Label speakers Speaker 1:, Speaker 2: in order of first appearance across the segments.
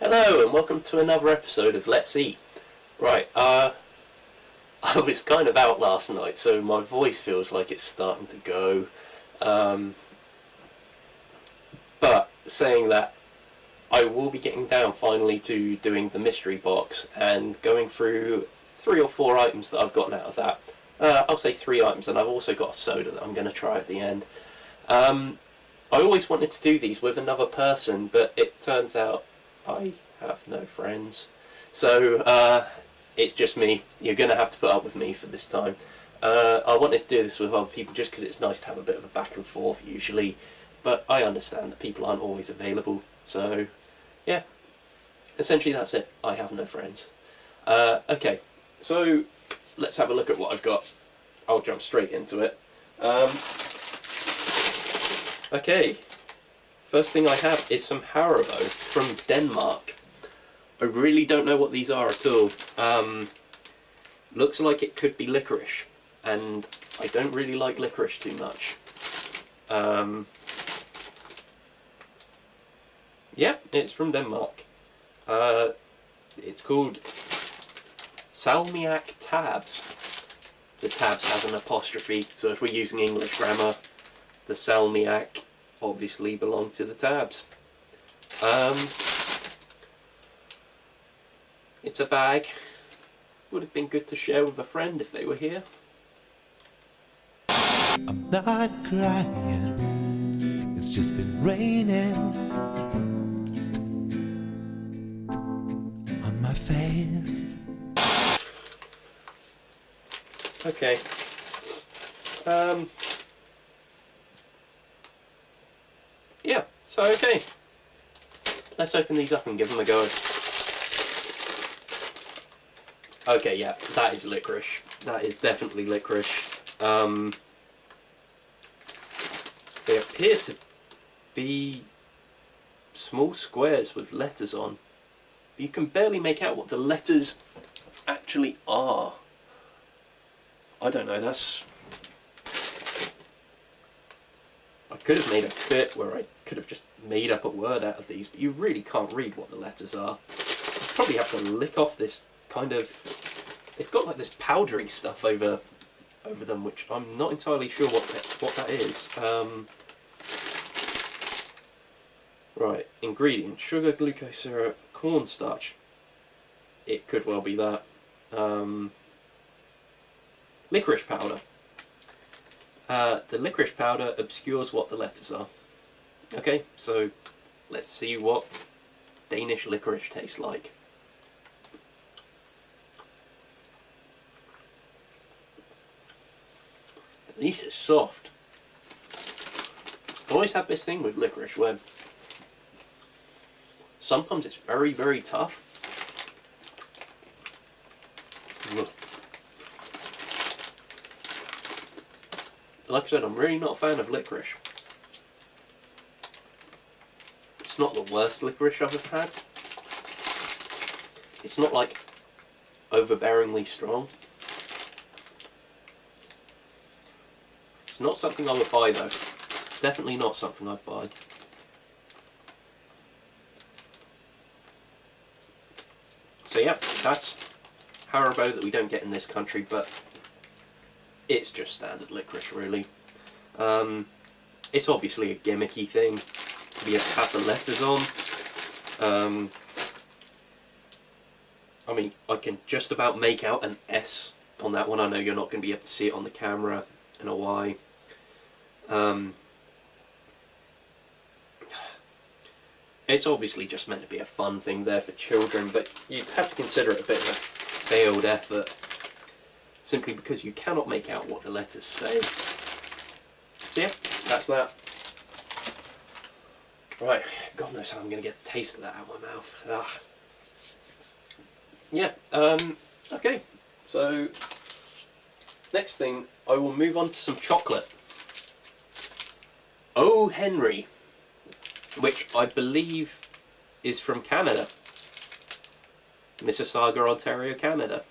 Speaker 1: Hello and welcome to another episode of Let's Eat. Right, I was kind of out last night, so my voice feels like it's starting to go. But saying that, I will be getting down finally to doing the mystery box and going through 3 or 4 items that I've gotten out of that. I'll say 3 items, and I've also got a soda that I'm going to try at the end. I always wanted to do these with another person, but it turns out I have no friends. So it's just me. You're going to have to put up with me for this time. I wanted to do this with other people just because it's nice to have a bit of a back and forth usually, but I understand that people aren't always available. So yeah, essentially that's it. I have no friends. Okay, so let's have a look at what I've got. I'll jump straight into it. Okay, first thing I have is some Haribo from Denmark. I really don't know what these are at all. Looks like it could be licorice, and I don't really like licorice too much. Yeah, it's from Denmark. It's called Salmiak Tabs. The tabs have an apostrophe, so if we're using English grammar, the Salmiak obviously belong to the tabs. It's a bag. Would have been good to share with a friend if they were here.
Speaker 2: I'm not crying, it's just been raining on my face.
Speaker 1: Okay. Yeah, so okay. Let's open these up and give them a go. Okay, yeah, that is licorice. That is definitely licorice. They appear to be small squares with letters on. But you can barely make out what the letters actually are. I don't know, that's... I could have made a bit where I could have just made up a word out of these, but you really can't read what the letters are. You probably have to lick off this kind of... They've got like this powdery stuff over them, which I'm not entirely sure what that is. Right, ingredients: sugar, glucose syrup, cornstarch. It could well be that. Licorice powder. The licorice powder obscures what the letters are. Okay, so let's see what Danish licorice tastes like. At least it's soft. I always have this thing with licorice where sometimes it's very, very tough. Like I said, I'm really not a fan of licorice. It's not the worst licorice I've ever had. It's not like overbearingly strong. It's not something I would buy though. Definitely not something I'd buy. So yeah, that's Haribo that we don't get in this country, but it's just standard licorice really. It's obviously a gimmicky thing to be able to have the letters on. I mean, I can just about make out an S on that one. I know you're not going to be able to see it on the camera, and a Y. It's obviously just meant to be a fun thing there for children, but you'd have to consider it a bit of a failed effort, simply because you cannot make out what the letters say. So yeah, that's that. Right, God knows how I'm going to get the taste of that out of my mouth. Ugh. Yeah, okay, so next thing, I will move on to some chocolate. Oh Henry, which I believe is from Canada. Mississauga, Ontario, Canada.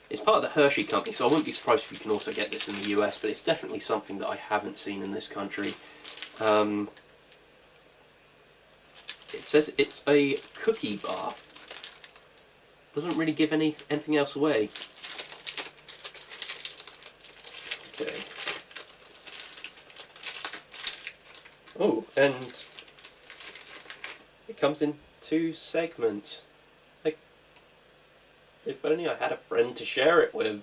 Speaker 1: It's part of the Hershey company, so I wouldn't be surprised if you can also get this in the US, but it's definitely something that I haven't seen in this country. It says it's a cookie bar. Doesn't really give anything else away. Okay. Oh, and it comes in 2 segments. Like, if only I had a friend to share it with.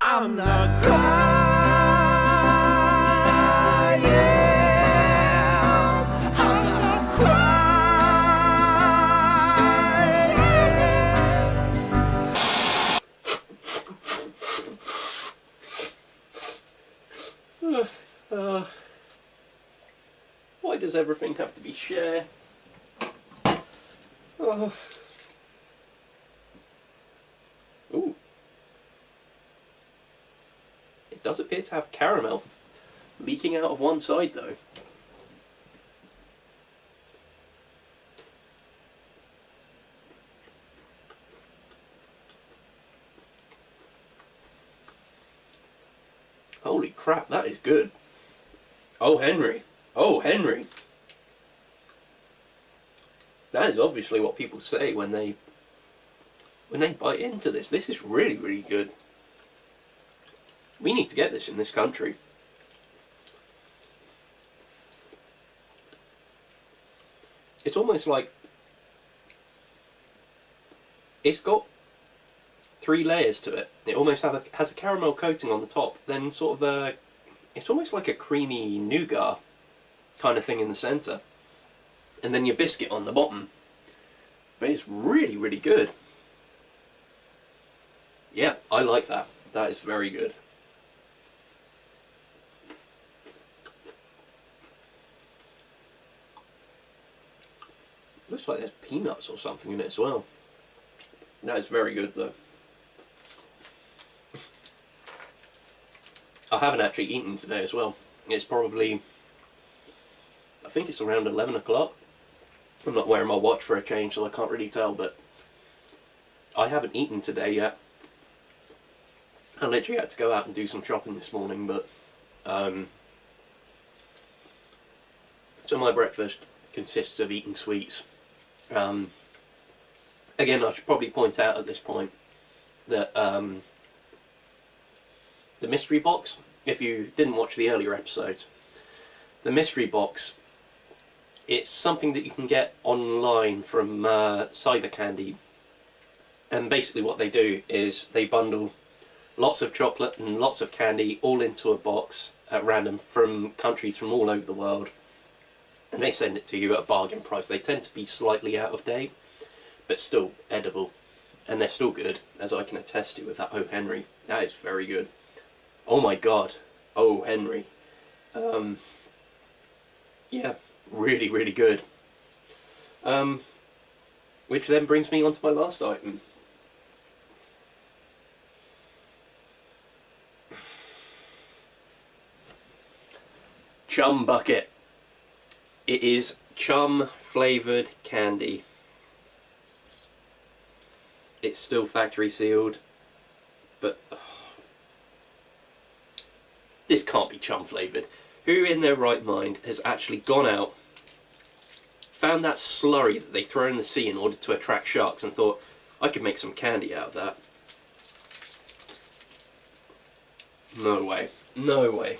Speaker 2: I'm not crying. I'm not
Speaker 1: crying. Why does everything have to be shared? Oh. Ooh. It does appear to have caramel leaking out of one side though. Holy crap, that is good. Oh Henry. Oh Henry. That is obviously what people say when they bite into this. This is really, really good. We need to get this in this country. It's almost like it's got 3 layers to it. It almost has a caramel coating on the top, then sort of it's almost like a creamy nougat kind of thing in the centre, and then your biscuit on the bottom. But it's really, really good. Yeah, I like that. That is very good. Looks like there's peanuts or something in it as well. That is very good though. I haven't actually eaten today as well. It's probably, I think it's around 11 o'clock. I'm not wearing my watch for a change, so I can't really tell, but I haven't eaten today yet. I literally had to go out and do some shopping this morning, but so my breakfast consists of eating sweets. Again, I should probably point out at this point that the mystery box, if you didn't watch the earlier episodes, the mystery box, it's something that you can get online from Cyber Candy, and basically what they do is they bundle lots of chocolate and lots of candy all into a box at random from countries from all over the world, and they send it to you at a bargain price. They tend to be slightly out of date, but still edible, and they're still good, as I can attest to with that Oh Henry. That is very good. Oh my god, Oh Henry. Yeah, really, really good. Which then brings me on to my last item. Chum Bucket. It is chum flavoured candy. It's still factory sealed, but this can't be chum flavoured. Who in their right mind has actually gone out, found that slurry that they throw in the sea in order to attract sharks, and thought, I could make some candy out of that? No way. No way.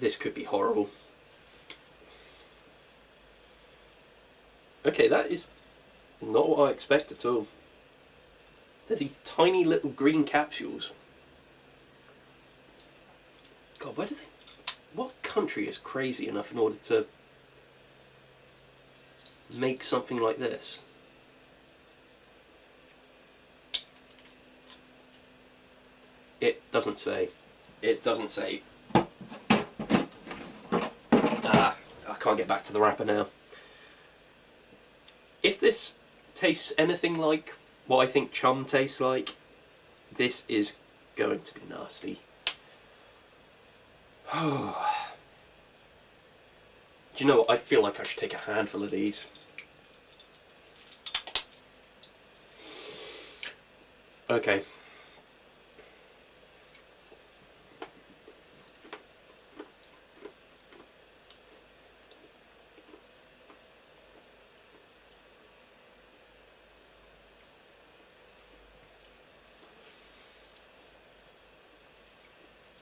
Speaker 1: This could be horrible. Okay, that is not what I expect at all. They're these tiny little green capsules. God, where do they... What country is crazy enough in order to make something like this? It doesn't say. It doesn't say. Ah, I can't get back to the wrapper now. If this tastes anything like what I think chum tastes like, this is going to be nasty. Do you know what? I feel like I should take a handful of these. Okay.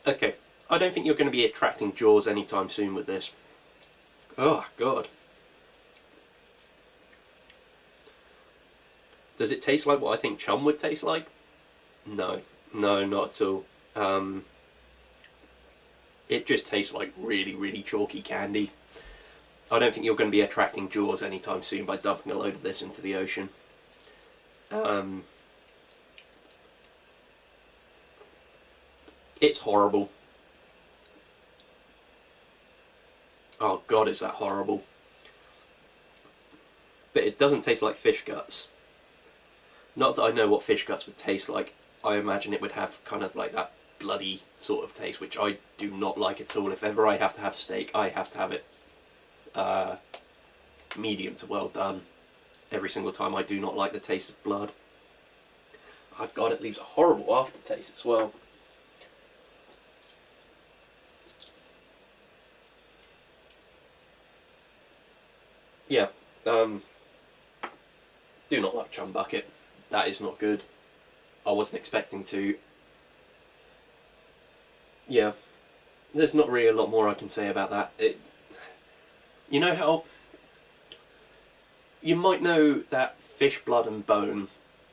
Speaker 1: Okay. I don't think you're going to be attracting jaws anytime soon with this. Oh, God. Does it taste like what I think chum would taste like? No. No, not at all. It just tastes like really, really chalky candy. I don't think you're going to be attracting jaws anytime soon by dumping a load of this into the ocean. It's horrible. Oh God, is that horrible. But it doesn't taste like fish guts. Not that I know what fish guts would taste like. I imagine it would have kind of like that bloody sort of taste, which I do not like at all. If ever I have to have steak, I have to have it medium to well done. Every single time. I do not like the taste of blood. Oh God, it leaves a horrible aftertaste as well. Yeah, do not like chum bucket. That is not good. I wasn't expecting to. Yeah, there's not really a lot more I can say about that. You know how you might know that fish blood and bone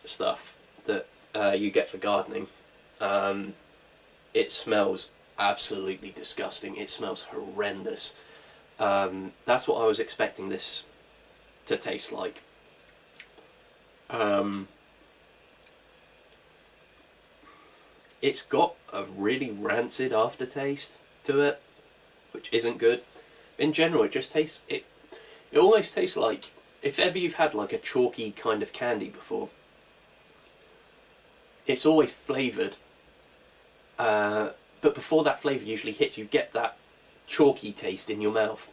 Speaker 1: stuff that you get for gardening. It smells absolutely disgusting. It smells horrendous. That's what I was expecting this to taste like. It's got a really rancid aftertaste to it, which isn't good. In general, it just tastes it. It almost tastes like if ever you've had like a chalky kind of candy before. It's always flavoured, but before that flavour usually hits, you get that chalky taste in your mouth.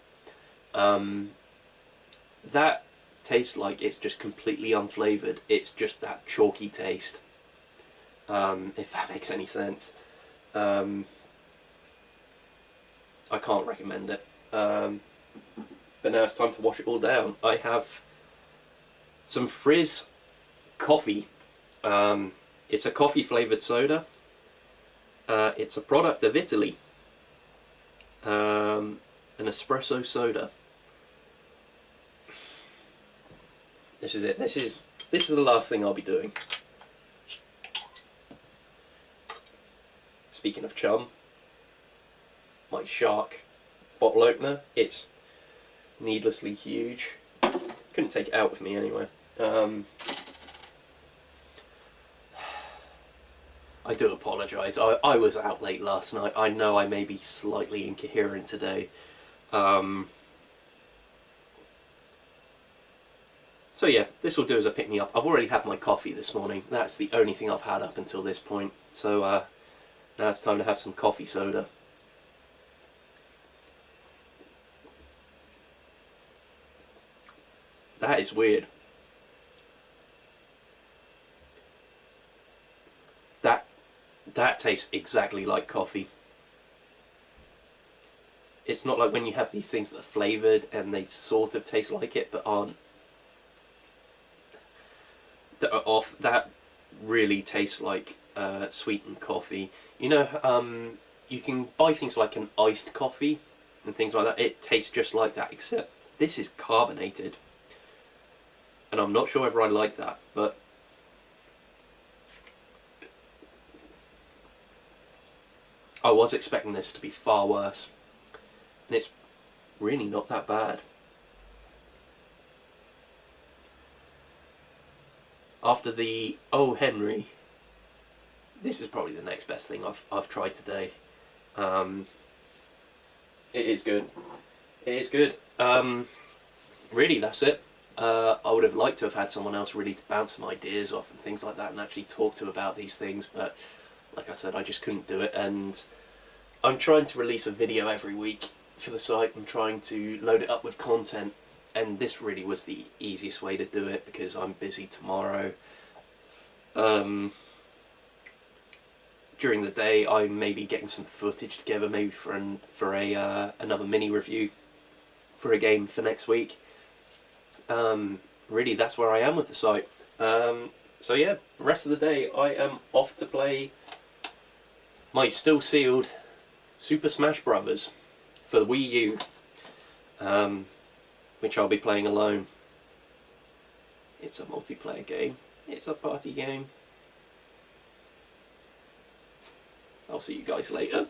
Speaker 1: That tastes like it's just completely unflavoured. It's just that chalky taste. If that makes any sense. I can't recommend it. But now it's time to wash it all down. I have some Frizz coffee. It's a coffee flavoured soda. It's a product of Italy. An espresso soda. This is it. This is the last thing I'll be doing. Speaking of chum, my shark bottle opener, it's needlessly huge. Couldn't take it out with me anyway. I do apologise. I was out late last night. I know I may be slightly incoherent today. So yeah, this will do as a pick-me-up. I've already had my coffee this morning. That's the only thing I've had up until this point. So now it's time to have some coffee soda. That is weird. That tastes exactly like coffee. It's not like when you have these things that are flavoured and they sort of taste like it but aren't. That are off. That really tastes like sweetened coffee. You know, you can buy things like an iced coffee and things like that. It tastes just like that, except this is carbonated. And I'm not sure whether I like that, but I was expecting this to be far worse. And it's really not that bad. After the Oh Henry, this is probably the next best thing I've tried today. It is good. It is good. Really, that's it. I would have liked to have had someone else really to bounce some ideas off and things like that and actually talk to about these things, but like I said, I just couldn't do it, and I'm trying to release a video every week for the site. I'm trying to load it up with content, and this really was the easiest way to do it because I'm busy tomorrow. during the day I may be getting some footage together, maybe for another mini review for a game for next week. Really, that's where I am with the site. So yeah, the rest of the day I am off to play my still sealed Super Smash Bros. For the Wii U, which I'll be playing alone. It's a multiplayer game. It's a party game. I'll see you guys later.